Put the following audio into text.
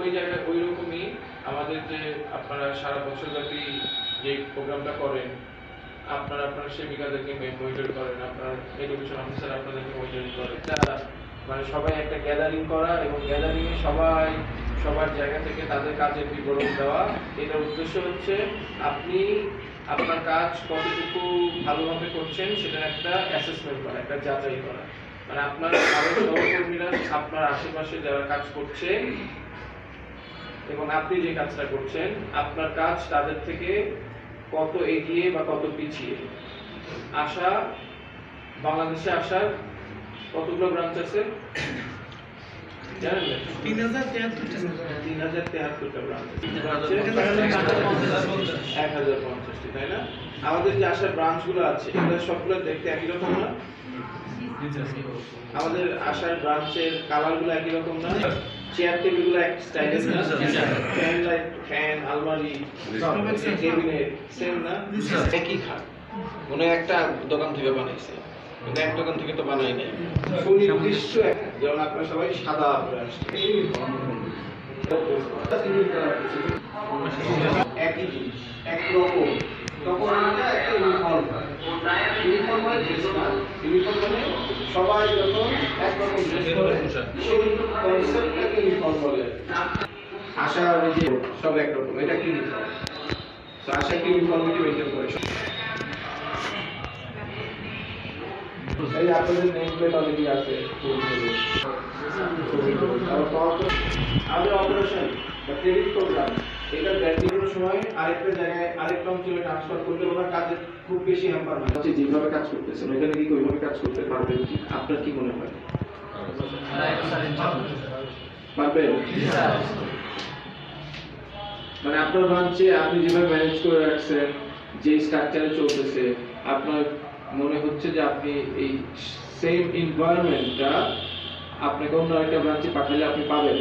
ওই জায়গায় ওই রকমই আমাদের যে আপনারা সারা বছর ব্যাপী যে প্রোগ্রামটা করেন, আপনারা আপনার সেবিকাদেরকে মনিটর করেন, আপনার এডুকেশন অফিসার আপনাদেরকে মনিটর করে, মানে সবাই একটা গ্যাদারিং করা এবং গ্যাদারিং এ সবাই সবার জায়গা থেকে তাদের কাজের বিবরণ দেওয়া। এটার উদ্দেশ্য হচ্ছে আপনি আপনার কাজ কতটুকু ভালোভাবে করছেন সেটার একটা অ্যাসেসমেন্ট করা, একটা যাচাই করা। মানে আপনার আরো সহকর্মীরা আপনার আশেপাশে যারা কাজ করছে এবং আপনি যে কাজটা করছেন, আপনার কাজ তাদের থেকে কত এগিয়ে বা কত পিছিয়ে। বাংলাদেশে আসার কতগুলো ব্রাঞ্চ আছে জানেন? 3073টা ব্রাঞ্চ, 1050টি, তাই না? আমাদের যে আসার ব্রাঞ্চগুলো আছে এগুলো সবগুলো দেখতে একই রকম না? আমাদের আসার ব্রাঞ্চের কালারগুলো একই রকম না? চেয়ার টেবিলগুলো এক স্টাইলের না? ফ্যান আলমারি ক্যাবিনেট সেম না? একই খাট, মনে একটা দোকান থেকে বানাইছে, কিন্তু এক দোকান থেকে তো বানাই নাই। সুনির্দিষ্ট যেমন আপনারা সবাই সাদা একই জিনিস একরকম, তখন আমরা একটা ইউনিফর্ম ইউনিফর্ম মানে সবাই যখন একরকম ড্রেস করে সেই কনসেপ্টটাকে ইউনিফর্ম বলে। আশা যে সব একরকম, এটা কি ইউনিফর্ম? তো আশা কি ইউনিফর্মিটি মেইনটেইন করে। এই আপনাদের নেম প্লেট অলরেডি আছে, আমাদের অপারেশন বা ক্রেডিট প্রোগ্রাম এটা ব্যাটিংয়ের সময় আরেকটা জায়গায় আরেকটা অঞ্চলে ট্রান্সফার করলে ওনার কাজে খুব বেশি হ্যাম্পার হয়। হচ্ছে যেভাবে কাজ করতেছেন ওইখানে কি ওইভাবে কাজ করতে পারবেন কি? আপনার কি মনে হয় পারবেন? মানে আপনার ব্রাঞ্চে আপনি যেভাবে ম্যানেজ করে রাখছেন, যে স্ট্রাকচারে চলতেছে, আপনার মনে হচ্ছে যে আপনি এই সেম এনভায়রনমেন্টটা আপনাকে অন্য একটা ব্রাঞ্চে পাঠালে আপনি পাবেন?